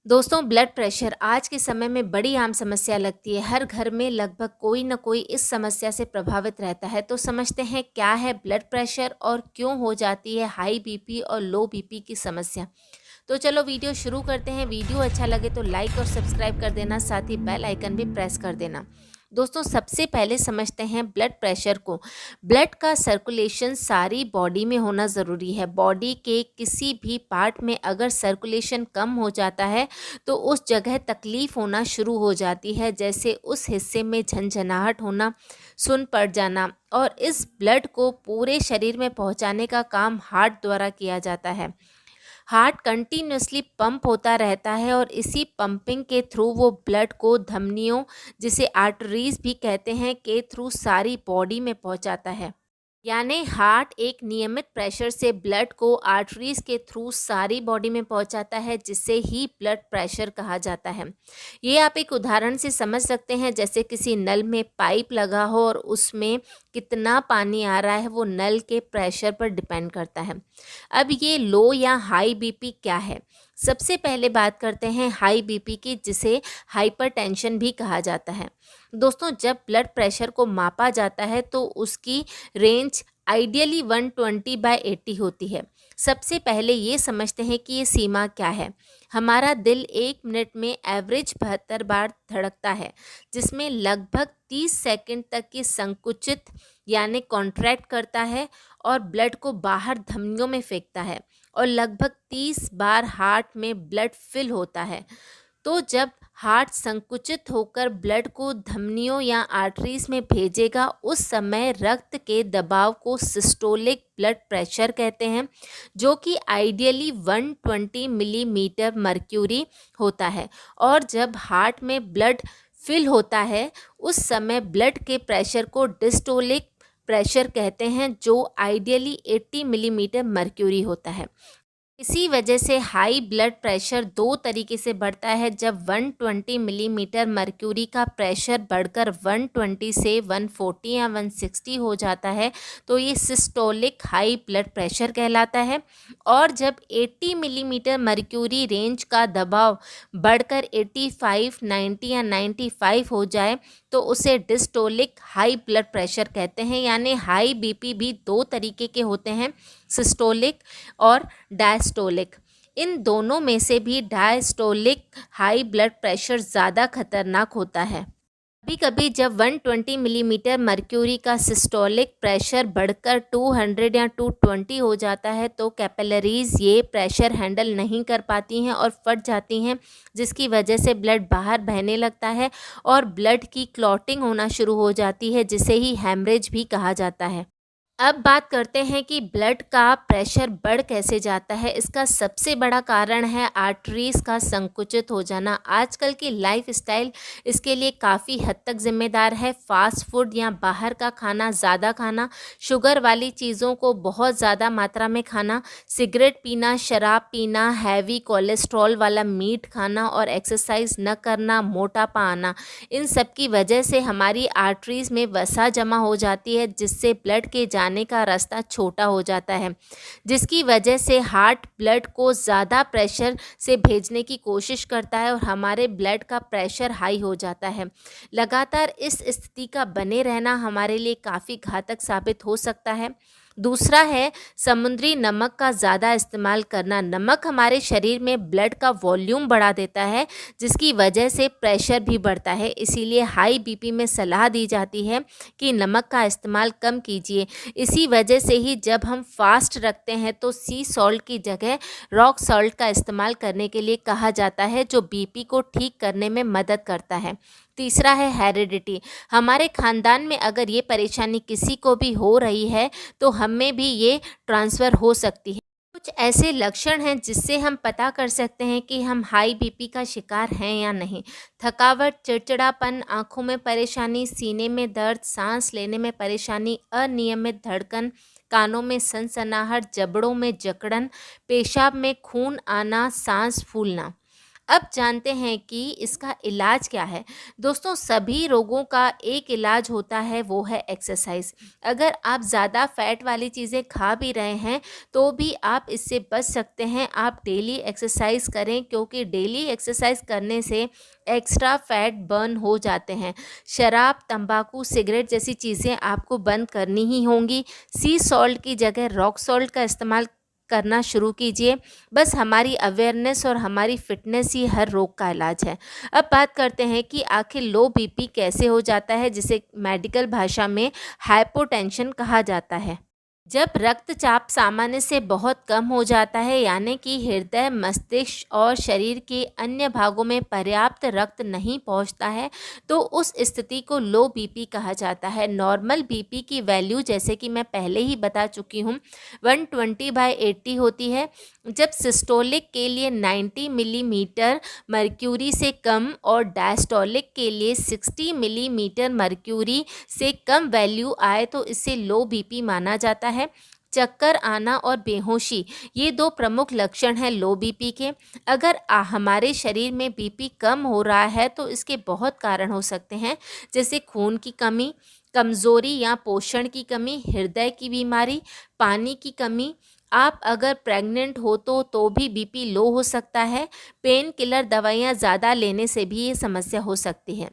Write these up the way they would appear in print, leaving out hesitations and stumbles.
दोस्तों, blood pressure आज के समय में बड़ी आम समस्या लगती है। हर घर में लगभग कोई न कोई इस समस्या से प्रभावित रहता है। तो समझते हैं क्या है ब्लड प्रेशर और क्यों हो जाती है हाई बीपी और लो बीपी की समस्या। तो चलो वीडियो शुरू करते हैं। वीडियो अच्छा लगे तो लाइक और सब्सक्राइब कर देना, साथ ही बेल आइकन भी प्रेस कर देना। दोस्तों, सबसे पहले समझते हैं ब्लड प्रेशर को। ब्लड का सर्कुलेशन सारी बॉडी में होना ज़रूरी है। बॉडी के किसी भी पार्ट में अगर सर्कुलेशन कम हो जाता है तो उस जगह तकलीफ़ होना शुरू हो जाती है, जैसे उस हिस्से में झंझनाहट होना, सुन पड़ जाना। और इस ब्लड को पूरे शरीर में पहुंचाने का काम हार्ट द्वारा किया जाता है। हार्ट कंटिन्यूसली पंप होता रहता है और इसी पंपिंग के थ्रू वो ब्लड को धमनियों, जिसे आर्टरीज भी कहते हैं, के थ्रू सारी बॉडी में पहुंचाता है। यानी हार्ट एक नियमित प्रेशर से ब्लड को आर्टरीज के थ्रू सारी बॉडी में पहुंचाता है, जिसे ही ब्लड प्रेशर कहा जाता है। ये आप एक उदाहरण से समझ सकते हैं, जैसे किसी नल में पाइप लगा हो और उसमें कितना पानी आ रहा है वो नल के प्रेशर पर डिपेंड करता है। अब ये लो या हाई बीपी क्या है? सबसे पहले बात करते हैं हाई बीपी की, जिसे हाइपरटेंशन भी कहा जाता है। दोस्तों, जब ब्लड प्रेशर को मापा जाता है तो उसकी रेंज आइडियली 120/80 होती है। सबसे पहले ये समझते हैं कि ये सीमा क्या है। हमारा दिल 1 मिनट में एवरेज 72 बार धड़कता है, जिसमें लगभग 30 सेकंड तक ये संकुचित यानी कॉन्ट्रैक्ट करता है और ब्लड को बाहर धमनियों में फेंकता है, और लगभग 30 बार हार्ट में ब्लड फिल होता है। तो जब हार्ट संकुचित होकर ब्लड को धमनियों या आर्टरीज में भेजेगा, उस समय रक्त के दबाव को सिस्टोलिक ब्लड प्रेशर कहते हैं, जो कि आइडियली 120 मिलीमीटर मर्क्यूरी होता है। और जब हार्ट में ब्लड फिल होता है, उस समय ब्लड के प्रेशर को डिस्टोलिक प्रेशर कहते हैं, जो आइडियली 80 मिलीमीटर मर्क्यूरी होता है। इसी वजह से हाई ब्लड प्रेशर दो तरीके से बढ़ता है। जब 120 मिलीमीटर मर्क्यूरी का प्रेशर बढ़कर 120 से 140 या 160 हो जाता है तो ये सिस्टोलिक हाई ब्लड प्रेशर कहलाता है। और जब 80 मिलीमीटर मर्क्यूरी रेंज का दबाव बढ़कर 85, 90 या 95 हो जाए तो उसे डिस्टोलिक हाई ब्लड प्रेशर कहते हैं। यानी हाई बीपी भी दो तरीके के होते हैं, सिस्टोलिक और डायस्टोलिक। इन दोनों में से भी डायस्टोलिक हाई ब्लड प्रेशर ज़्यादा खतरनाक होता है। कभी कभी जब 120 मिलीमीटर मर्क्यूरी का सिस्टोलिक प्रेशर बढ़कर 200 या 220 हो जाता है तो कैपिलरीज ये प्रेशर हैंडल नहीं कर पाती हैं और फट जाती हैं, जिसकी वजह से ब्लड बाहर बहने लगता है और ब्लड की क्लॉटिंग होना शुरू हो जाती है, जिसे ही हैमरेज भी कहा जाता है। अब बात करते हैं कि ब्लड का प्रेशर बढ़ कैसे जाता है। इसका सबसे बड़ा कारण है आर्टरीज का संकुचित हो जाना। आजकल की लाइफस्टाइल इसके लिए काफ़ी हद तक जिम्मेदार है। फास्ट फूड या बाहर का खाना ज़्यादा खाना, शुगर वाली चीज़ों को बहुत ज़्यादा मात्रा में खाना, सिगरेट पीना, शराब पीना, हैवी कोलेस्ट्रॉल वाला मीट खाना और एक्सरसाइज न करना, मोटापा आना, इन सब की वजह से हमारी आर्टरीज में वसा जमा हो जाती है, जिससे ब्लड के जाने का रास्ता छोटा हो जाता है, जिसकी वजह से हार्ट ब्लड को ज़्यादा प्रेशर से भेजने की कोशिश करता है और हमारे ब्लड का प्रेशर हाई हो जाता है। लगातार इस स्थिति का बने रहना हमारे लिए काफ़ी घातक साबित हो सकता है। दूसरा है समुद्री नमक का ज़्यादा इस्तेमाल करना। नमक हमारे शरीर में ब्लड का वॉल्यूम बढ़ा देता है, जिसकी वजह से प्रेशर भी बढ़ता है। इसीलिए हाई बीपी में सलाह दी जाती है कि नमक का इस्तेमाल कम कीजिए। इसी वजह से ही जब हम फास्ट रखते हैं तो सी सॉल्ट की जगह रॉक सॉल्ट का इस्तेमाल करने के लिए कहा जाता है, जो बीपी को ठीक करने में मदद करता है। तीसरा है हेरिडिटी। हमारे खानदान में अगर ये परेशानी किसी को भी हो रही है तो हमें भी ये ट्रांसफ़र हो सकती है। कुछ ऐसे लक्षण हैं जिससे हम पता कर सकते हैं कि हम हाई बीपी का शिकार हैं या नहीं। थकावट, चिड़चिड़ापन, आँखों में परेशानी, सीने में दर्द, सांस लेने में परेशानी, अनियमित धड़कन, कानों में सनसनाहट, जबड़ों में जकड़न, पेशाब में खून आना, सांस फूलना। अब जानते हैं कि इसका इलाज क्या है। दोस्तों, सभी रोगों का एक इलाज होता है, वो है एक्सरसाइज। अगर आप ज़्यादा फैट वाली चीज़ें खा भी रहे हैं तो भी आप इससे बच सकते हैं। आप डेली एक्सरसाइज करें, क्योंकि डेली एक्सरसाइज करने से एक्स्ट्रा फैट बर्न हो जाते हैं। शराब, तंबाकू, सिगरेट जैसी चीज़ें आपको बंद करनी ही होंगी। सी सॉल्ट की जगह रॉक सॉल्ट का इस्तेमाल करना शुरू कीजिए। बस हमारी अवेयरनेस और हमारी फिटनेस ही हर रोग का इलाज है। अब बात करते हैं कि आखिर लो बीपी कैसे हो जाता है, जिसे मेडिकल भाषा में हाइपोटेंशन कहा जाता है। जब रक्तचाप सामान्य से बहुत कम हो जाता है, यानी कि हृदय, मस्तिष्क और शरीर के अन्य भागों में पर्याप्त रक्त नहीं पहुंचता है, तो उस स्थिति को लो बीपी कहा जाता है। नॉर्मल बीपी की वैल्यू, जैसे कि मैं पहले ही बता चुकी हूँ, 120/80 होती है। जब सिस्टोलिक के लिए 90 मिलीमीटर मर्क्यूरी से कम और डायस्टोलिक के लिए 60 मिलीमीटर मर्क्यूरी से कम वैल्यू आए तो इसे लो बीपी माना जाता है। चक्कर आना और बेहोशी, ये दो प्रमुख लक्षण हैं लो बीपी के। अगर हमारे शरीर में बीपी कम हो रहा है तो इसके बहुत कारण हो सकते हैं, जैसे खून की कमी, कमज़ोरी या पोषण की कमी, हृदय की बीमारी, पानी की कमी। आप अगर प्रेग्नेंट हो तो भी बीपी लो हो सकता है। पेन किलर दवाइयाँ ज़्यादा लेने से भी ये समस्या हो सकती है।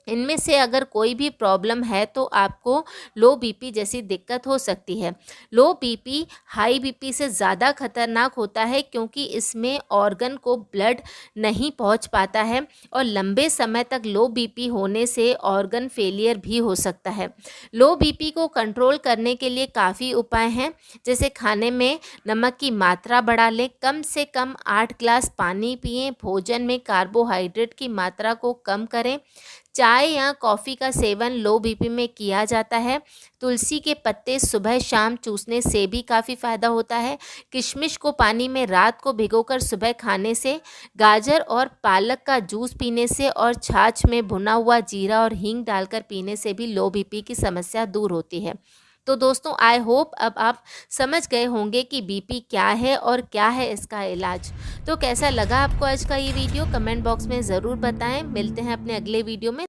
इनमें से अगर कोई भी प्रॉब्लम है तो आपको लो बीपी जैसी दिक्कत हो सकती है। लो बीपी हाई बीपी से ज़्यादा खतरनाक होता है, क्योंकि इसमें ऑर्गन को ब्लड नहीं पहुंच पाता है और लंबे समय तक लो बीपी होने से ऑर्गन फेलियर भी हो सकता है। लो बीपी को कंट्रोल करने के लिए काफ़ी उपाय हैं, जैसे खाने में नमक की मात्रा बढ़ा लें, कम से कम 8 ग्लास पानी पिएं, भोजन में कार्बोहाइड्रेट की मात्रा को कम करें। चाय या कॉफ़ी का सेवन लो बीपी में किया जाता है। तुलसी के पत्ते सुबह शाम चूसने से भी काफ़ी फ़ायदा होता है। किशमिश को पानी में रात को भिगोकर सुबह खाने से, गाजर और पालक का जूस पीने से और छाछ में भुना हुआ जीरा और हींग डालकर पीने से भी लो बीपी की समस्या दूर होती है। तो दोस्तों, आई होप अब आप समझ गए होंगे कि बीपी क्या है और क्या है इसका इलाज। तो कैसा लगा आपको आज का ये वीडियो, कमेंट बॉक्स में ज़रूर बताएं। मिलते हैं अपने अगले वीडियो में।